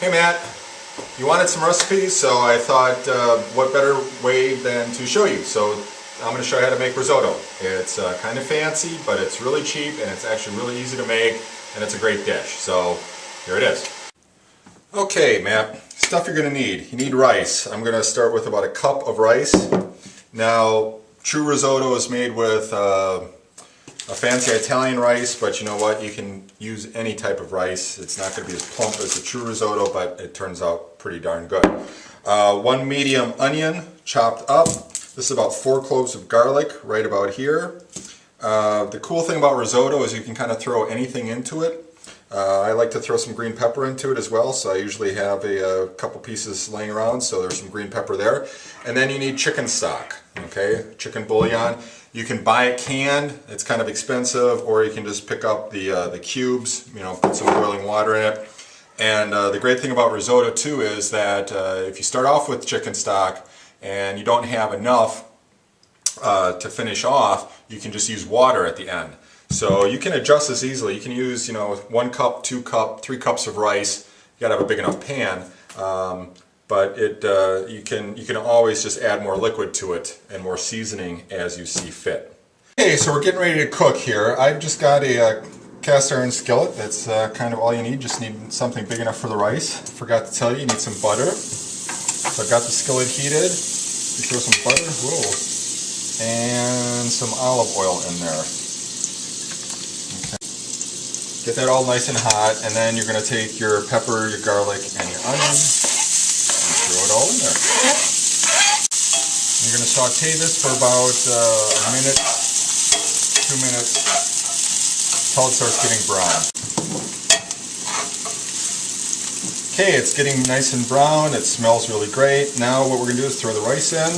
Hey Matt, you wanted some recipes, so I thought what better way than to show you. So I'm going to show you how to make risotto. It's kind of fancy, but it's really cheap and it's actually really easy to make and it's a great dish. So here it is. Okay Matt, stuff you're going to need. You need rice. I'm going to start with about a cup of rice. Now true risotto is made with a fancy Italian rice, but you know what, you can use any type of rice. It's not going to be as plump as a true risotto, but it turns out pretty darn good. One medium onion chopped up. This is about 4 cloves of garlic right about here. The cool thing about risotto is you can kind of throw anything into it. I like to throw some green pepper into it as well, so I usually have a couple pieces laying around, so there's some green pepper there. And then you need chicken stock, okay, chicken bouillon. You can buy it canned, it's kind of expensive, or you can just pick up the cubes, you know, put some boiling water in it. And the great thing about risotto too is that if you start off with chicken stock and you don't have enough to finish off, you can just use water at the end. So you can adjust this easily. You can use, you know, 1 cup, 2 cup, 3 cups of rice. You gotta have a big enough pan. But you can always just add more liquid to it and more seasoning as you see fit. Okay, so we're getting ready to cook here. I've just got a cast iron skillet. That's kind of all you need. Just need something big enough for the rice. Forgot to tell you, you need some butter. So I've got the skillet heated. You throw some butter, whoa, and some olive oil in there. Okay. Get that all nice and hot, and then you're going to take your pepper, your garlic, and your onion. Throw it all in there. You're going to saute this for about a minute, 2 minutes, until it starts getting brown. Okay, it's getting nice and brown. It smells really great. Now what we're going to do is throw the rice in.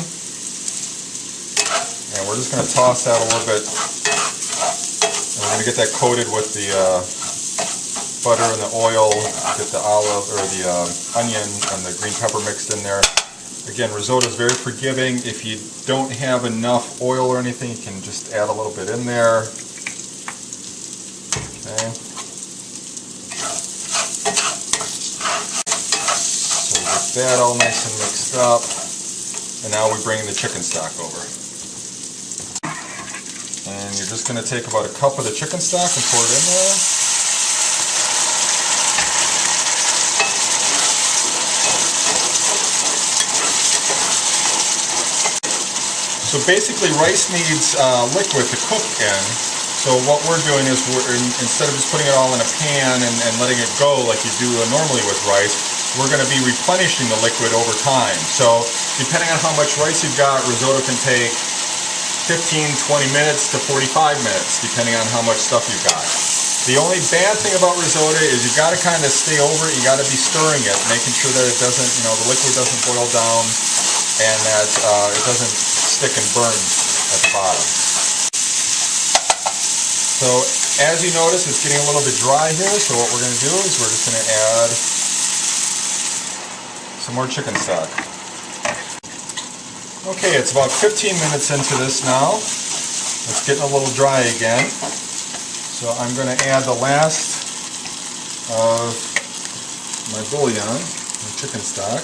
And we're just going to toss that a little bit. And we're going to get that coated with the butter and the oil, get the olive or the onion and the green pepper mixed in there. Again, risotto is very forgiving. If you don't have enough oil or anything, you can just add a little bit in there. Okay. So we get that all nice and mixed up. And now we bring the chicken stock over. And you're just going to take about a cup of the chicken stock and pour it in there. So basically rice needs liquid to cook in, so what we're doing is instead of just putting it all in a pan and letting it go like you do normally with rice, we're going to be replenishing the liquid over time. So depending on how much rice you've got, risotto can take 15-20 minutes to 45 minutes depending on how much stuff you've got. The only bad thing about risotto is you've got to kind of stay over it, you got to be stirring it, making sure that it doesn't, you know, the liquid doesn't boil down and that it doesn't stick and burn at the bottom. So as you notice, it's getting a little bit dry here, so what we're going to do is we're just going to add some more chicken stock. Okay, it's about 15 minutes into this now. It's getting a little dry again. So I'm going to add the last of my bouillon, my chicken stock.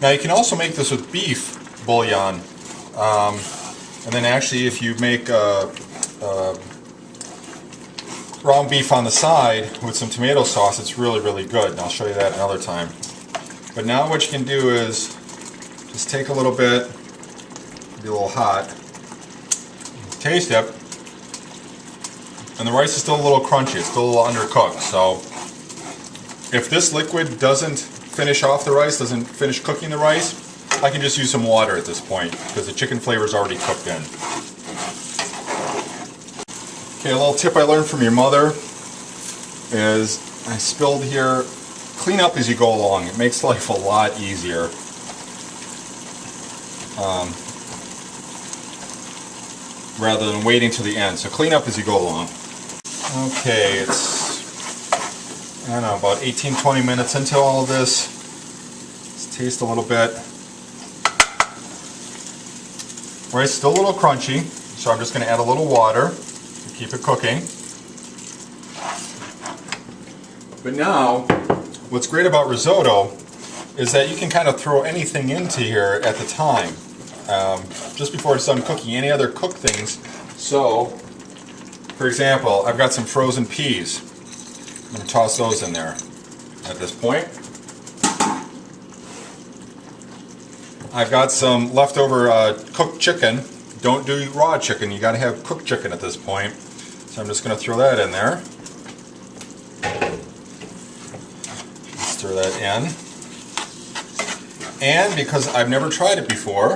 Now you can also make this with beef bouillon, and then actually if you make ground beef on the side with some tomato sauce, it's really, really good, and I'll show you that another time. But now what you can do is just take a little bit, be a little hot, taste it, and the rice is still a little crunchy, it's still a little undercooked, so if this liquid doesn't finish off the rice, doesn't finish cooking the rice, I can just use some water at this point because the chicken flavor is already cooked in. Okay, a little tip I learned from your mother is I spilled here, clean up as you go along. It makes life a lot easier. Rather than waiting till the end. So clean up as you go along. Okay, it's I don't know, about 18-20 minutes into all of this. Let's taste a little bit. Rice still a little crunchy. So I'm just going to add a little water to keep it cooking. But now, what's great about risotto is that you can kind of throw anything into here at the time, just before it's done cooking, any other cooked things. So, for example, I've got some frozen peas. I'm going to toss those in there at this point. I've got some leftover cooked chicken. Don't do raw chicken, you got to have cooked chicken at this point. So I'm just going to throw that in there. Stir that in. And because I've never tried it before,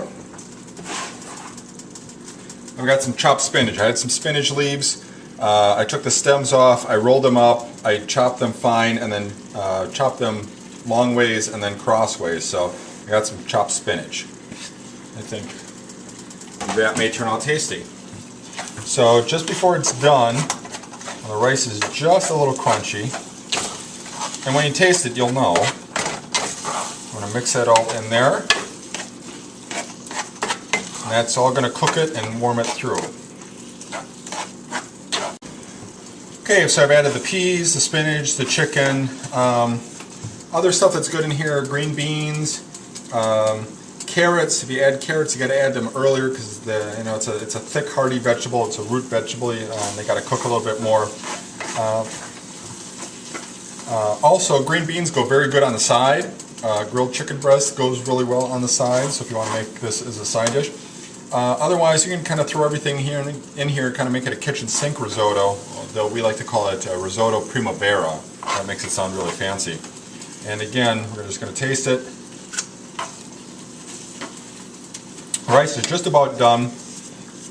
I've got some chopped spinach. I had some spinach leaves. I took the stems off, I rolled them up, I chopped them fine, and then chopped them long ways and then crossways. So I got some chopped spinach. I think that may turn out tasty. So just before it's done, the rice is just a little crunchy. And when you taste it, you'll know. I'm going to mix that all in there. And that's all going to cook it and warm it through. Okay, so I've added the peas, the spinach, the chicken. Other stuff that's good in here, green beans, carrots. If you add carrots, you got to add them earlier because it's a thick, hearty vegetable. It's a root vegetable. They got to cook a little bit more. Also, green beans go very good on the side. Grilled chicken breast goes really well on the side. So if you want to make this as a side dish. Otherwise, you can kind of throw everything in here, kind of make it a kitchen sink risotto, though we like to call it risotto primavera. That makes it sound really fancy. And again, we're just going to taste it. Rice is just about done.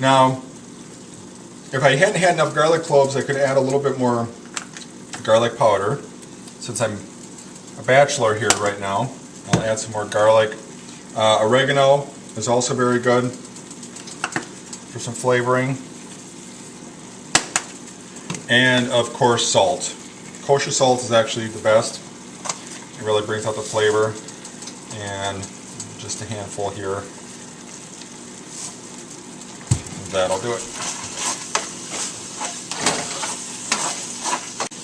Now, if I hadn't had enough garlic cloves, I could add a little bit more garlic powder. Since I'm a bachelor here right now, I'll add some more garlic. Oregano is also very good for some flavoring. And of course salt. Kosher salt is actually the best. It really brings out the flavor. And just a handful here. That'll do it.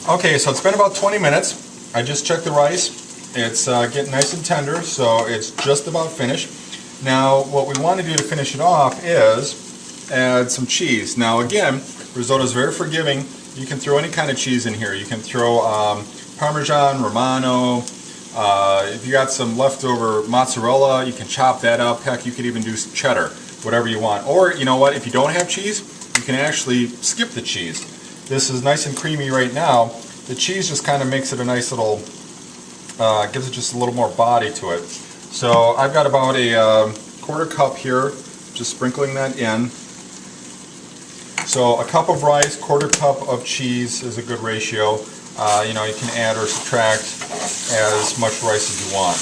Okay, so it's been about 20 minutes. I just checked the rice. It's getting nice and tender, so it's just about finished. Now, what we want to do to finish it off is add some cheese. Now, again, risotto is very forgiving. You can throw any kind of cheese in here. You can throw Parmesan, Romano. If you got some leftover mozzarella, you can chop that up. Heck, you could even do cheddar, whatever you want. Or, you know what, if you don't have cheese, you can actually skip the cheese. This is nice and creamy right now. The cheese just kind of makes it a nice little, gives it just a little more body to it. So I've got about a quarter cup here, just sprinkling that in. So a cup of rice, quarter cup of cheese is a good ratio. You know, you can add or subtract as much rice as you want.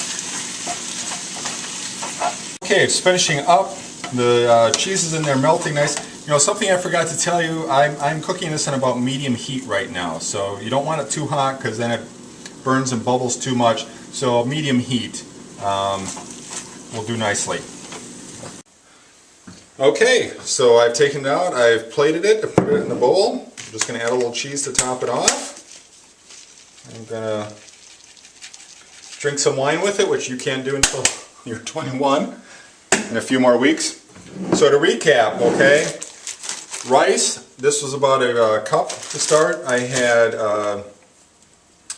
Okay, it's finishing up. The cheese is in there melting nice. You know, something I forgot to tell you, I'm cooking this in about medium heat right now. So you don't want it too hot because then it burns and bubbles too much. So medium heat will do nicely. Okay, so I've taken it out, I've plated it, I put it in the bowl. I'm just going to add a little cheese to top it off. I'm going to drink some wine with it, which you can't do until you're 21 in a few more weeks. So to recap, okay, rice, this was about a cup to start. I had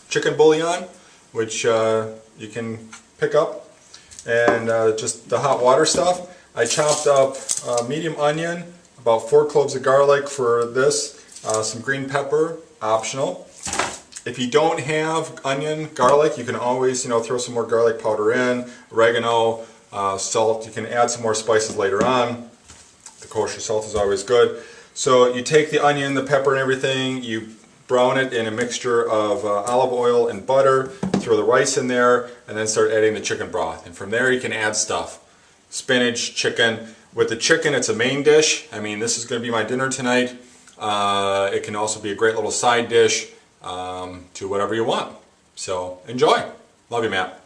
chicken bouillon, which you can pick up, and just the hot water stuff. I chopped up medium onion, about 4 cloves of garlic for this, some green pepper, optional. If you don't have onion, garlic, you can always, throw some more garlic powder in, oregano, salt. You can add some more spices later on. The kosher salt is always good. So you take the onion, the pepper and everything, you brown it in a mixture of olive oil and butter, throw the rice in there, and then start adding the chicken broth. And from there you can add stuff. Spinach, chicken. With the chicken, it's a main dish. I mean, this is going to be my dinner tonight. It can also be a great little side dish to whatever you want. So enjoy. Love you, Matt.